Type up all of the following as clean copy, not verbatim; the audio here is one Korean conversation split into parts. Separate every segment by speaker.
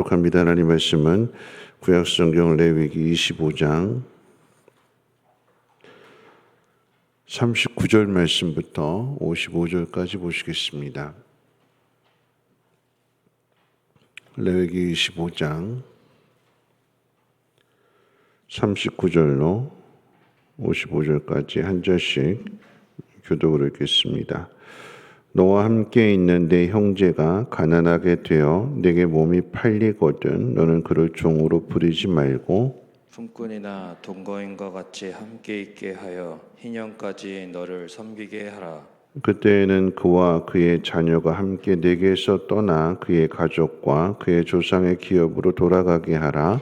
Speaker 1: 읽도록 합니다. 하나님 말씀은 구약성경 레위기 25장 39절 말씀부터 55절까지 보시겠습니다. 레위기 25장 39절로 55절까지 한 절씩 교독으로 읽겠습니다. 너와 함께 있는 내 형제가 가난하게 되어 내게 몸이 팔리거든 너는 그를 종으로 부리지 말고
Speaker 2: 품꾼이나 동거인과 같이 함께 있게 하여 희년까지 너를 섬기게 하라.
Speaker 1: 그때에는 그와 그의 자녀가 함께 내게서 떠나 그의 가족과 그의 조상의 기업으로 돌아가게 하라.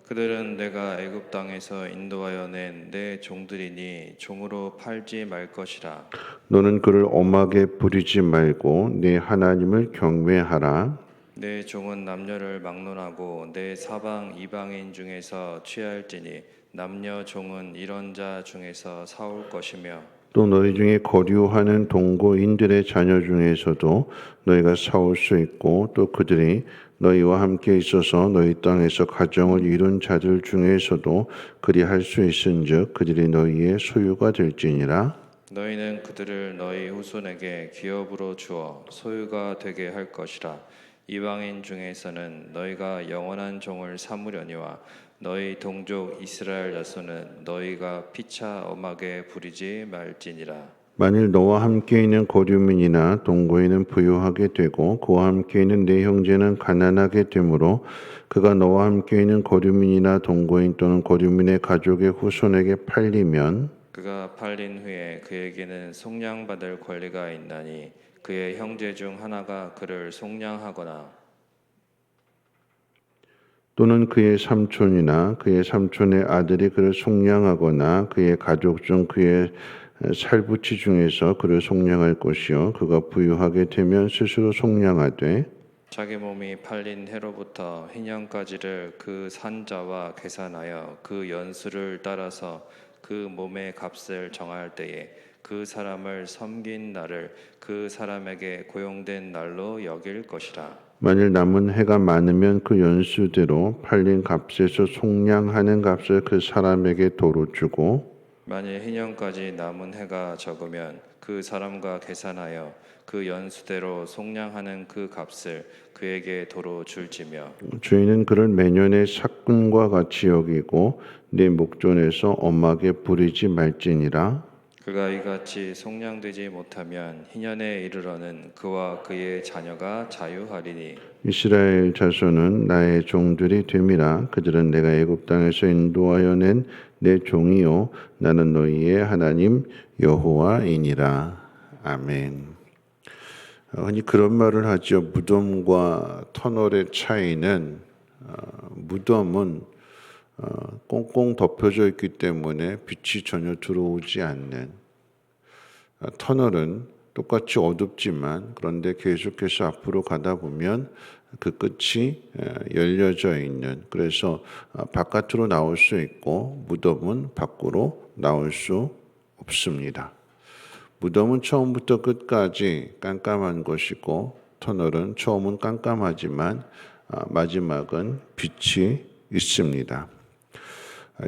Speaker 2: 그들은 내가 애굽 땅에서 인도하여 낸 내 종들이니 종으로 팔지 말 것이라.
Speaker 1: 너는 그를 엄하게 부리지 말고 네 하나님을 경외하라.
Speaker 2: 내 종은 남녀를 막론하고 내 사방 이방인 중에서 취할지니 남녀 종은 이런 자 중에서 사올 것이며
Speaker 1: 또 너희 중에 거류하는 동거인들의 자녀 중에서도 너희가 사올 수 있고 또 그들이 너희와 함께 있어서 너희 땅에서 가정을 이룬 자들 중에서도 그리 할 수 있은즉 그들이 너희의 소유가 될지니라.
Speaker 2: 너희는 그들을 너희 후손에게 기업으로 주어 소유가 되게 할 것이라. 이방인 중에서는 너희가 영원한 종을 삼으려니와 너희 동족 이스라엘 자손은 너희가 피차 엄하게 부리지 말지니라.
Speaker 1: 만일 너와 함께 있는 거류민이나 동거인은 부유하게 되고 그와 함께 있는 네 형제는 가난하게 되므로 그가 너와 함께 있는 거류민이나 동거인 또는 거류민의 가족의 후손에게 팔리면
Speaker 2: 그가 팔린 후에 그에게는 속량받을 권리가 있나니 그의 형제 중 하나가 그를 속량하거나
Speaker 1: 또는 그의 삼촌이나 그의 삼촌의 아들이 그를 속량하거나 그의 가족 중 그의 살부치 중에서 그를 속량할 것이요 그가 부유하게 되면 스스로 속량하되
Speaker 2: 자기 몸이 팔린 해로부터 희년까지를 그 산자와 계산하여 그 연수를 따라서 그 몸의 값을 정할 때에 그 사람을 섬긴 날을 그 사람에게 고용된 날로 여길 것이라.
Speaker 1: 만일 남은 해가 많으면 그 연수대로 팔린 값에서 속량하는 값을 그 사람에게 도로 주고
Speaker 2: 만일 희년까지 남은 해가 적으면 그 사람과 계산하여 그 연수대로 속량하는 그 값을 그에게 도로 줄지며
Speaker 1: 주인은 그를 매년의 삭금과 같이 여기고 네 목전에서 엄하게 부리지 말지니라.
Speaker 2: 그가 이같이 속량되지 못하면 희년에 이르러는 그와 그의 자녀가 자유하리니
Speaker 1: 이스라엘 자손은 나의 종들이 됨이라. 그들은 내가 애굽 땅에서 인도하여 낸 내 종이요 나는 너희의 하나님 여호와이니라. 아멘. 흔히 그런 말을 하죠. 무덤과 터널의 차이는 무덤은 꽁꽁 덮여져 있기 때문에 빛이 전혀 들어오지 않는, 터널은 똑같이 어둡지만 그런데 계속해서 앞으로 가다 보면 그 끝이 열려져 있는, 그래서 바깥으로 나올 수 있고 무덤은 밖으로 나올 수 없습니다. 무덤은 처음부터 끝까지 깜깜한 것이고 터널은 처음은 깜깜하지만 마지막은 빛이 있습니다.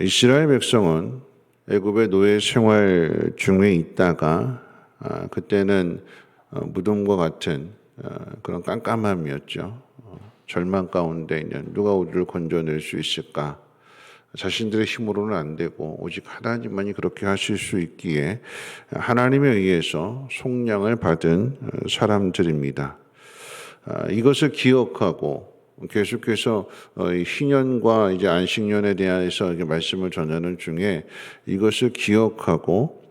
Speaker 1: 이스라엘 백성은 애굽의 노예 생활 중에 있다가 그때는 무덤과 같은 그런 깜깜함이었죠. 절망 가운데 있는 누가 우리를 건져낼 수 있을까? 자신들의 힘으로는 안 되고 오직 하나님만이 그렇게 하실 수 있기에 하나님에 의해서 속량을 받은 사람들입니다. 이것을 기억하고 계속해서 희년과 이제 안식년에 대해서 말씀을 전하는 중에 이것을 기억하고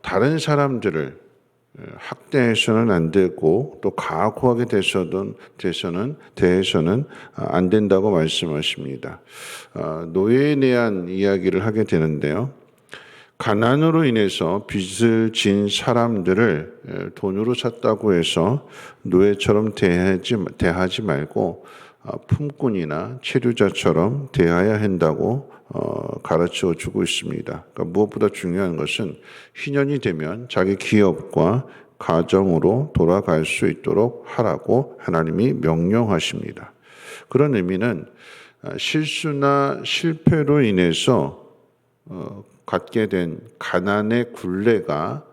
Speaker 1: 다른 사람들을 학대해서는 안 되고 또 가혹하게 대해서는 안 된다고 말씀하십니다. 노예에 대한 이야기를 하게 되는데요. 가난으로 인해서 빚을 진 사람들을 돈으로 샀다고 해서 노예처럼 대하지 말고 품꾼이나 체류자처럼 대해야 한다고 가르쳐 주고 있습니다. 그러니까 무엇보다 중요한 것은 희년이 되면 자기 기업과 가정으로 돌아갈 수 있도록 하라고 하나님이 명령하십니다. 그런 의미는 실수나 실패로 인해서 갖게 된 가난의 굴레가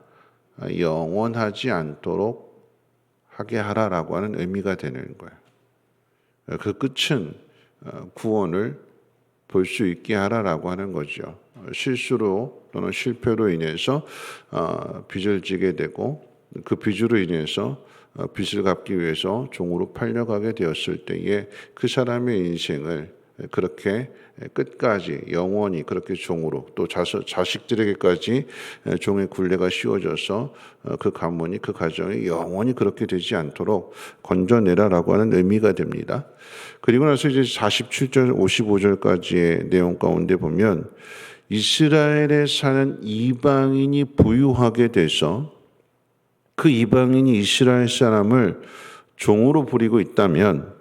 Speaker 1: 영원하지 않도록 하게 하라라고 하는 의미가 되는 거예요. 그 끝은 구원을 볼 수 있게 하라라고 하는 거죠. 실수로 또는 실패로 인해서 빚을 지게 되고 그 빚으로 인해서 빚을 갚기 위해서 종으로 팔려가게 되었을 때에 그 사람의 인생을 그렇게 끝까지 영원히 그렇게 종으로 또 자식들에게까지 종의 굴레가 씌워져서 그 가문이 그 가정이 영원히 그렇게 되지 않도록 건져내라라고 하는 의미가 됩니다. 그리고 나서 이제 47절 55절까지의 내용 가운데 보면 이스라엘에 사는 이방인이 부유하게 돼서 그 이방인이 이스라엘 사람을 종으로 부리고 있다면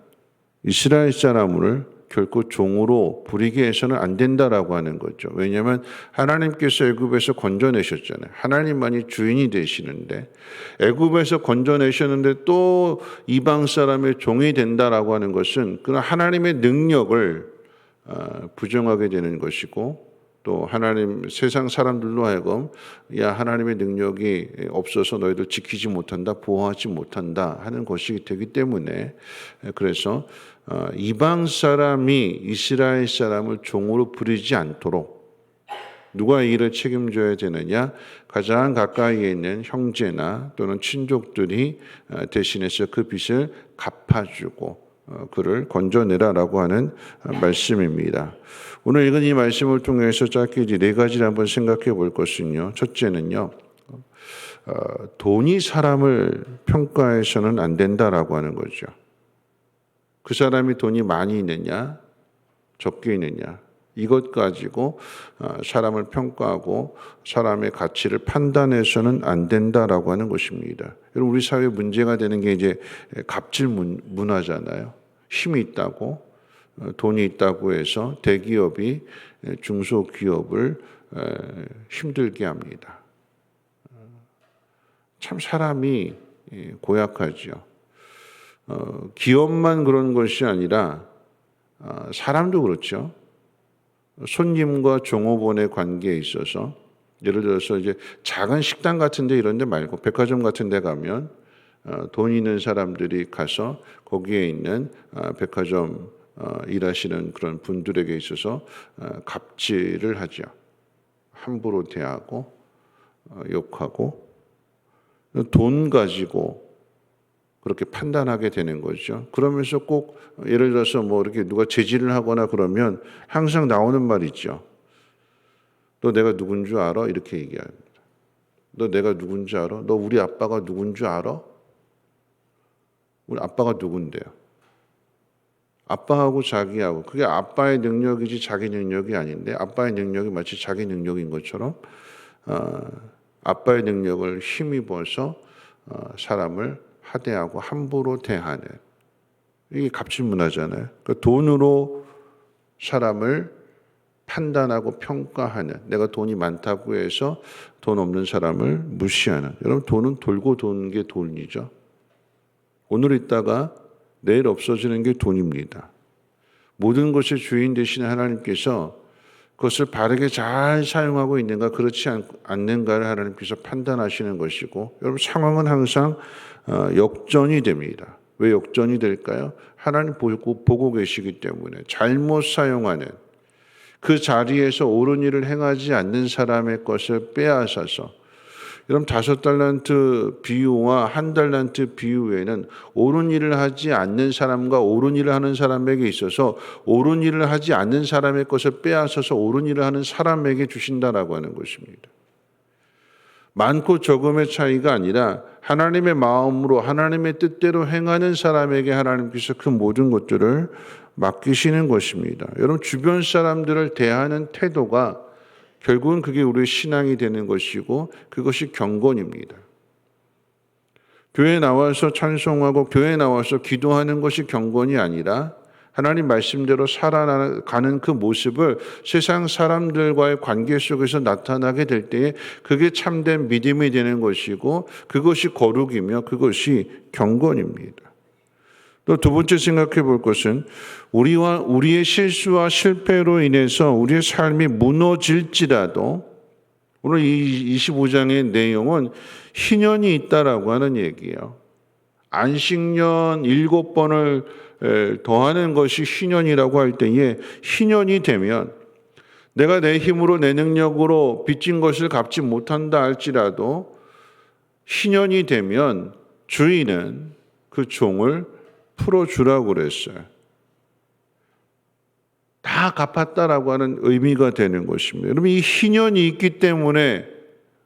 Speaker 1: 이스라엘 사람을 결코 종으로 부리게 해서는 안 된다라고 하는 거죠. 왜냐하면 하나님께서 애굽에서 건져내셨잖아요. 하나님만이 주인이 되시는데 애굽에서 건져내셨는데 또 이방 사람의 종이 된다라고 하는 것은 그런 하나님의 능력을 부정하게 되는 것이고 또 하나님 세상 사람들로 하여금 야 하나님의 능력이 없어서 너희들 지키지 못한다 보호하지 못한다 하는 것이기 되기 때문에 그래서 이방 사람이 이스라엘 사람을 종으로 부리지 않도록 누가 이 일을 책임져야 되느냐? 가장 가까이에 있는 형제나 또는 친족들이 대신해서 그 빚을 갚아주고 그를 건져내라라고 하는 말씀입니다. 오늘 읽은 이 말씀을 통해서 짧게 이제 네 가지를 한번 생각해 볼 것은요. 첫째는요. 돈이 사람을 평가해서는 안 된다라고 하는 거죠. 그 사람이 돈이 많이 있느냐, 적게 있느냐, 이것 가지고 사람을 평가하고 사람의 가치를 판단해서는 안 된다라고 하는 것입니다. 여러분, 우리 사회 문제가 되는 게 이제 갑질 문화잖아요. 힘이 있다고, 돈이 있다고 해서 대기업이 중소기업을 힘들게 합니다. 참 사람이 고약하죠. 기업만 그런 것이 아니라 사람도 그렇죠. 손님과 종업원의 관계에 있어서 예를 들어서 이제 작은 식당 같은 데 이런 데 말고 백화점 같은 데 가면 돈 있는 사람들이 가서 거기에 있는 백화점 일하시는 그런 분들에게 있어서 갑질을 하죠. 함부로 대하고 욕하고 돈 가지고 그렇게 판단하게 되는 거죠. 그러면서 꼭 예를 들어서 뭐 이렇게 누가 제지를 하거나 그러면 항상 나오는 말이 있죠. 너 내가 누군 줄 알아? 이렇게 얘기합니다. 너 내가 누군 줄 알아? 너 우리 아빠가 누군 줄 알아? 우리 아빠가 누군데요? 아빠하고 자기하고 그게 아빠의 능력이지 자기 능력이 아닌데 아빠의 능력이 마치 자기 능력인 것처럼 아빠의 능력을 힘입어서 사람을 하대하고 함부로 대하는 이게 갑질 문화잖아요. 그러니까 돈으로 사람을 판단하고 평가하는 내가 돈이 많다고 해서 돈 없는 사람을 무시하는 여러분 돈은 돌고 도는 게 돈이죠. 오늘 있다가 내일 없어지는 게 돈입니다. 모든 것의 주인 되시는 하나님께서 그것을 바르게 잘 사용하고 있는가 그렇지 않는가를 하나님께서 판단하시는 것이고 여러분 상황은 항상 역전이 됩니다. 왜 역전이 될까요? 하나님 보고 계시기 때문에 잘못 사용하는 그 자리에서 옳은 일을 행하지 않는 사람의 것을 빼앗아서 여러분 5달란트 비유와 1달란트 비유에는 옳은 일을 하지 않는 사람과 옳은 일을 하는 사람에게 있어서 옳은 일을 하지 않는 사람의 것을 빼앗아서 옳은 일을 하는 사람에게 주신다라고 하는 것입니다. 많고 적음의 차이가 아니라 하나님의 마음으로 하나님의 뜻대로 행하는 사람에게 하나님께서 그 모든 것들을 맡기시는 것입니다. 여러분 주변 사람들을 대하는 태도가 결국은 그게 우리의 신앙이 되는 것이고 그것이 경건입니다. 교회에 나와서 찬송하고 교회에 나와서 기도하는 것이 경건이 아니라 하나님 말씀대로 살아가는 그 모습을 세상 사람들과의 관계 속에서 나타나게 될 때에 그게 참된 믿음이 되는 것이고 그것이 거룩이며 그것이 경건입니다. 또 두 번째 생각해 볼 것은 우리의 실수와 실패로 인해서 우리의 삶이 무너질지라도 오늘 이 25장의 내용은 희년이 있다라고 하는 얘기예요. 안식년 7번을 더하는 것이 희년이라고 할 때에 희년이 되면 내가 내 힘으로 내 능력으로 빚진 것을 갚지 못한다 할지라도 희년이 되면 주인은 그 종을 풀어주라고 그랬어요. 다 갚았다라고 하는 의미가 되는 것입니다. 여러분 이 희년이 있기 때문에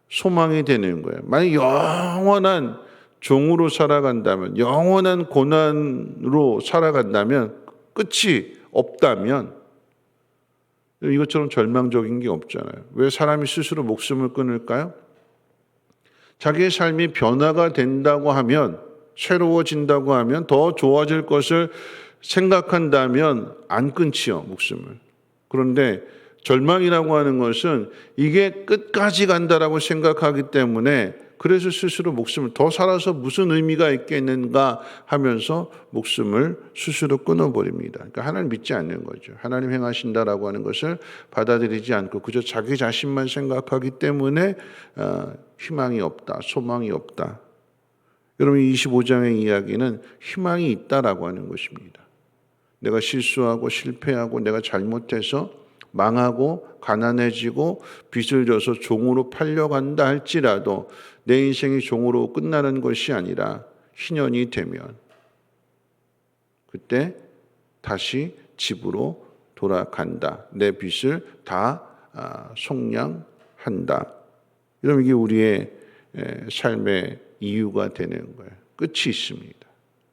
Speaker 1: 소망이 되는 거예요. 만약 영원한 종으로 살아간다면, 영원한 고난으로 살아간다면, 끝이 없다면 이것처럼 절망적인 게 없잖아요. 왜 사람이 스스로 목숨을 끊을까요? 자기의 삶이 변화가 된다고 하면, 새로워진다고 하면, 더 좋아질 것을 생각한다면 안 끊지요, 목숨을. 그런데 절망이라고 하는 것은 이게 끝까지 간다라고 생각하기 때문에 그래서 스스로 목숨을 더 살아서 무슨 의미가 있겠는가 하면서 목숨을 스스로 끊어버립니다. 그러니까 하나님 믿지 않는 거죠. 하나님 행하신다라고 하는 것을 받아들이지 않고 그저 자기 자신만 생각하기 때문에 희망이 없다, 소망이 없다. 여러분 25장의 이야기는 희망이 있다라고 하는 것입니다. 내가 실수하고 실패하고 내가 잘못해서 망하고 가난해지고 빚을 져서 종으로 팔려간다 할지라도 내 인생이 종으로 끝나는 것이 아니라 희년이 되면 그때 다시 집으로 돌아간다. 내 빚을 다 속량한다. 이러면 이게 우리의 삶의 이유가 되는 거예요. 끝이 있습니다.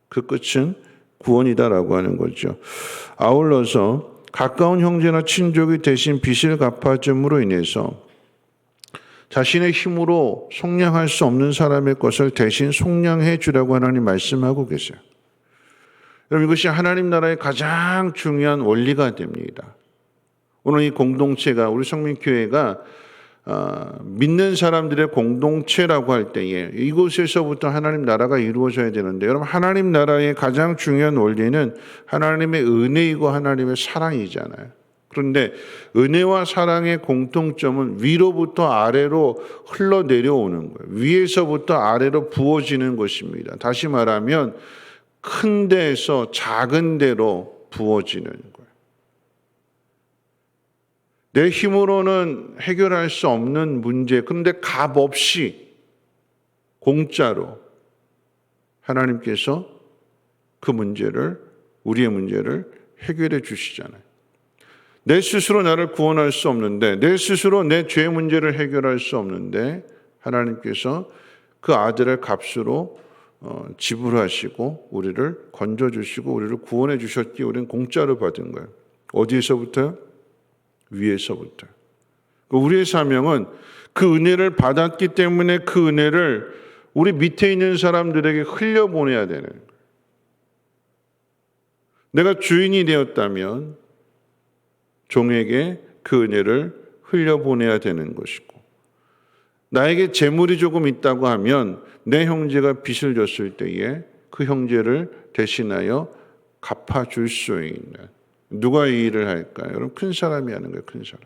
Speaker 1: 그 끝은 구원이다라고 하는 거죠. 아울러서 가까운 형제나 친족이 대신 빚을 갚아줌으로 인해서 자신의 힘으로 속량할 수 없는 사람의 것을 대신 속량해 주라고 하나님 말씀하고 계세요. 여러분 이것이 하나님 나라의 가장 중요한 원리가 됩니다. 오늘 이 공동체가 우리 성민교회가 믿는 사람들의 공동체라고 할 때에 이곳에서부터 하나님 나라가 이루어져야 되는데 여러분 하나님 나라의 가장 중요한 원리는 하나님의 은혜이고 하나님의 사랑이잖아요. 그런데 은혜와 사랑의 공통점은 위로부터 아래로 흘러내려오는 거예요. 위에서부터 아래로 부어지는 것입니다. 다시 말하면 큰 데에서 작은 데로 부어지는 거예요. 내 힘으로는 해결할 수 없는 문제, 그런데 값 없이 공짜로 하나님께서 그 문제를, 우리의 문제를 해결해 주시잖아요. 내 스스로 나를 구원할 수 없는데, 내 스스로 내 죄 문제를 해결할 수 없는데 하나님께서 그 아들의 값으로 지불하시고 우리를 건져주시고 우리를 구원해 주셨기에 우리는 공짜로 받은 거예요. 어디에서부터요? 위에서부터. 우리의 사명은 그 은혜를 받았기 때문에 그 은혜를 우리 밑에 있는 사람들에게 흘려보내야 되는 거예요. 내가 주인이 되었다면 종에게 그 은혜를 흘려보내야 되는 것이고 나에게 재물이 조금 있다고 하면 내 형제가 빚을 졌을 때에 그 형제를 대신하여 갚아줄 수 있는 누가 이 일을 할까요? 여러분 큰 사람이 하는 거예요. 큰 사람.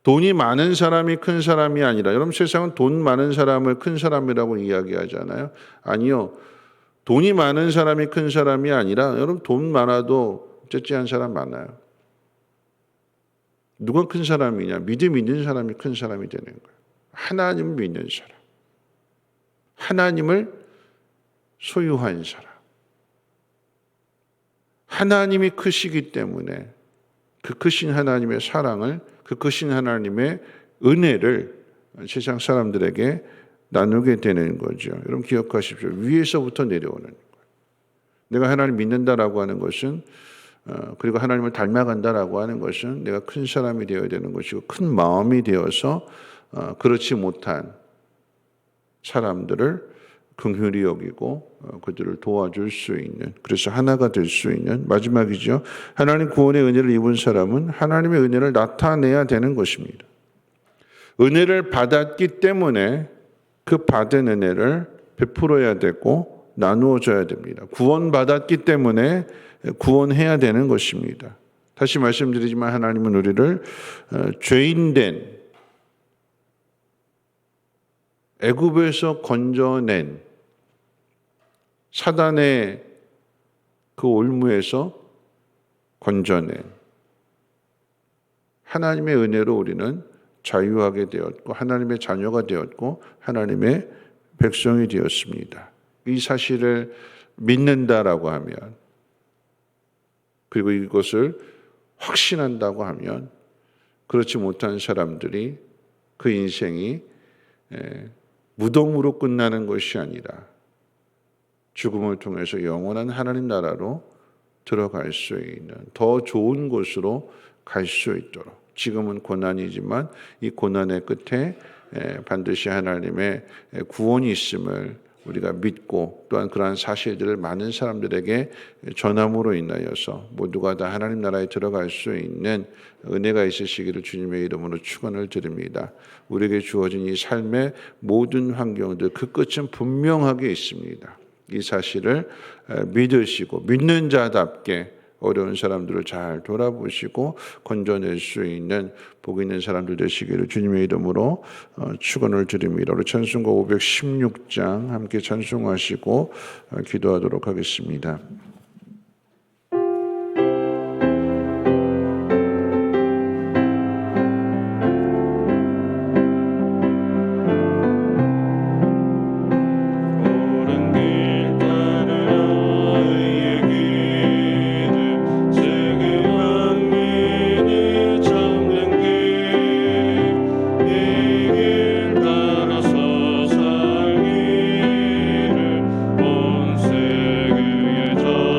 Speaker 1: 돈이 많은 사람이 큰 사람이 아니라 여러분 세상은 돈 많은 사람을 큰 사람이라고 이야기하잖아요. 아니요. 돈이 많은 사람이 큰 사람이 아니라 여러분 돈 많아도 째째한 사람 많아요. 누가 큰 사람이냐? 믿음 있는 사람이 큰 사람이 되는 거예요. 하나님을 믿는 사람. 하나님을 소유한 사람. 하나님이 크시기 때문에 그 크신 하나님의 사랑을, 그 크신 하나님의 은혜를 세상 사람들에게 나누게 되는 거죠. 여러분 기억하십시오. 위에서부터 내려오는 거예요. 내가 하나님 믿는다라고 하는 것은 그리고 하나님을 닮아간다라고 하는 것은 내가 큰 사람이 되어야 되는 것이고 큰 마음이 되어서 그렇지 못한 사람들을 긍휼히 여기고 그들을 도와줄 수 있는 그래서 하나가 될 수 있는 마지막이죠. 하나님 구원의 은혜를 입은 사람은 하나님의 은혜를 나타내야 되는 것입니다. 은혜를 받았기 때문에 그 받은 은혜를 베풀어야 되고 나누어져야 됩니다. 구원받았기 때문에 구원해야 되는 것입니다. 다시 말씀드리지만 하나님은 우리를 죄인된 애굽에서 건져낸 사단의 그 올무에서 건져낸 하나님의 은혜로 우리는 자유하게 되었고 하나님의 자녀가 되었고 하나님의 백성이 되었습니다. 이 사실을 믿는다라고 하면 그리고 이것을 확신한다고 하면 그렇지 못한 사람들이 그 인생이 무덤으로 끝나는 것이 아니라 죽음을 통해서 영원한 하나님 나라로 들어갈 수 있는 더 좋은 곳으로 갈 수 있도록 지금은 고난이지만 이 고난의 끝에 반드시 하나님의 구원이 있음을 우리가 믿고 또한 그러한 사실들을 많은 사람들에게 전함으로 인하여서 모두가 다 하나님 나라에 들어갈 수 있는 은혜가 있으시기를 주님의 이름으로 축원을 드립니다. 우리에게 주어진 이 삶의 모든 환경들 그 끝은 분명하게 있습니다. 이 사실을 믿으시고 믿는 자답게 어려운 사람들을 잘 돌아보시고 건져낼 수 있는 복 있는 사람들 되시기를 주님의 이름으로 축원을 드립니다. 우리 찬송가 516장 함께 찬송하시고 기도하도록 하겠습니다.
Speaker 3: 온 세계에 전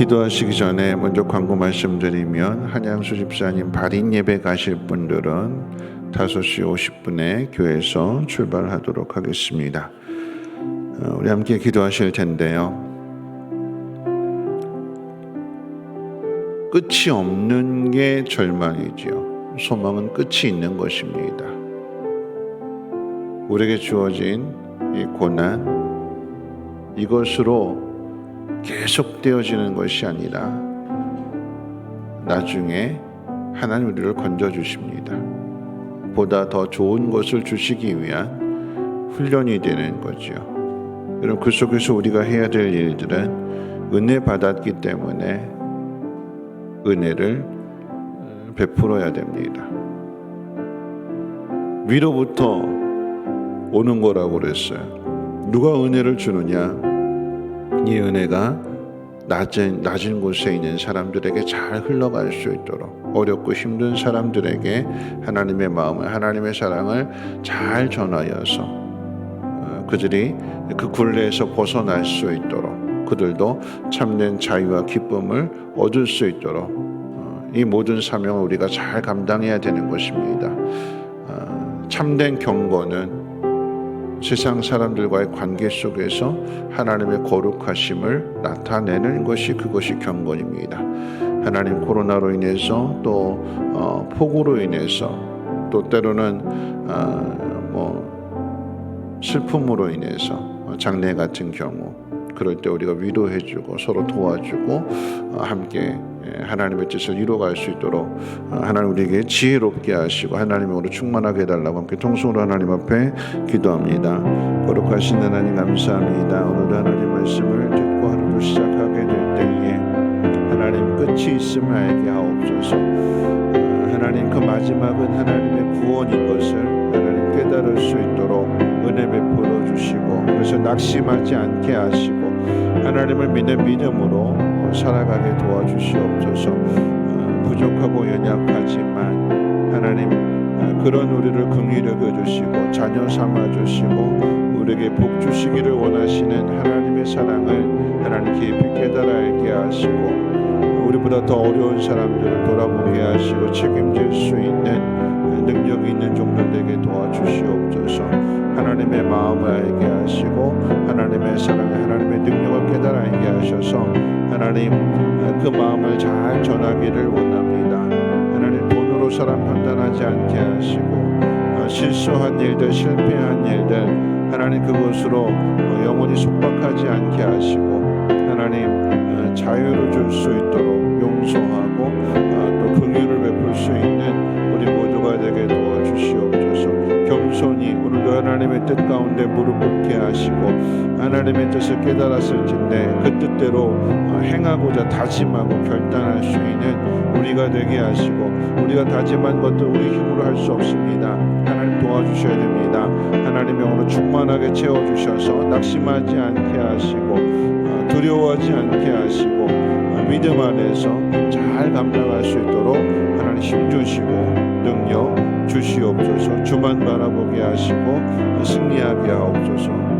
Speaker 1: 기도하시기 전에 먼저 광고 말씀드리면 한양수 집사님 발인 예배 가실 분들은 5시 50분에 교회에서 출발하도록 하겠습니다. 우리 함께 기도하실 텐데요. 끝이 없는 게 절망이지요. 소망은 끝이 있는 것입니다. 우리에게 주어진 이 고난, 이것으로 계속되어지는 것이 아니라 나중에 하나님 우리를 건져주십니다. 보다 더 좋은 것을 주시기 위한 훈련이 되는 거죠. 여러분, 그 속에서 우리가 해야 될 일들은 은혜 받았기 때문에 은혜를 베풀어야 됩니다. 위로부터 오는 거라고 그랬어요. 누가 은혜를 주느냐? 이 은혜가 낮은 곳에 있는 사람들에게 잘 흘러갈 수 있도록, 어렵고 힘든 사람들에게 하나님의 마음을, 하나님의 사랑을 잘 전하여서 그들이 그 굴레에서 벗어날 수 있도록, 그들도 참된 자유와 기쁨을 얻을 수 있도록 이 모든 사명을 우리가 잘 감당해야 되는 것입니다. 참된 경건은 세상 사람들과의 관계 속에서 하나님의 거룩하심을 나타내는 것이, 그것이 경건입니다. 하나님, 코로나로 인해서 또 폭우로 인해서 또 때로는 슬픔으로 인해서 장례 같은 경우, 그럴 때 우리가 위로해주고 서로 도와주고 함께 하나님의 뜻을 이루어갈 수 있도록 하나님 우리에게 지혜롭게 하시고 하나님으로 충만하게 해달라고 함께 통성으로 하나님 앞에 기도합니다. 거룩하신 하나님, 감사합니다. 오늘도 하나님 말씀을 듣고 하루를 시작하게 될 때에 하나님 끝이 있음을 알게 하옵소서. 하나님, 그 마지막은 하나님의 구원인 것을 하나님 깨달을 수 있도록 은혜 베풀어 주시고, 그래서 낙심하지 않게 하시고 하나님을 믿는 믿음으로 살아가게 도와주시옵소서. 부족하고 연약하지만 하나님, 그런 우리를 긍휼히 여겨주시고 자녀 삼아주시고 우리에게 복 주시기를 원하시는 하나님의 사랑을 하나님 깊이 깨달아 알게 하시고, 우리보다 더 어려운 사람들을 돌아보게 하시고 책임질 수 있는 능력이 있는 종들에게 도와주시옵소서. 하나님의 마음을 알게 하시고 하나님의 사랑을, 하나님의 능력을 깨달아 알게 하셔서 하나님, 그 마음을 잘 전하기를 원합니다. 하나님, 돈으로 사람 판단하지 않게 하시고 실수한 일들, 실패한 일들 하나님, 그것으로 영혼이 속박하지 않게 하시고 하나님, 자유를 줄 수 있도록 용서하고 또 긍휼을 베풀 수 있는 우리 모두가 되게 도와주시옵소서. 겸손히 오늘도 하나님의 뜻 가운데 무릎 꿇게 하시고 하나님의 뜻을 깨달았을진데 그 뜻대로 행하고자 다짐하고 결단할 수 있는 우리가 되게 하시고, 우리가 다짐한 것들 우리 힘으로 할 수 없습니다. 하나님 도와주셔야 됩니다. 하나님의 영으로 충만하게 채워주셔서 낙심하지 않게 하시고 두려워하지 않게 하시고 믿음 안에서 잘 감당할 수 있도록 하나님 힘주시고 능력 주시옵소서. 주만 바라보게 하시고 승리하게 하옵소서.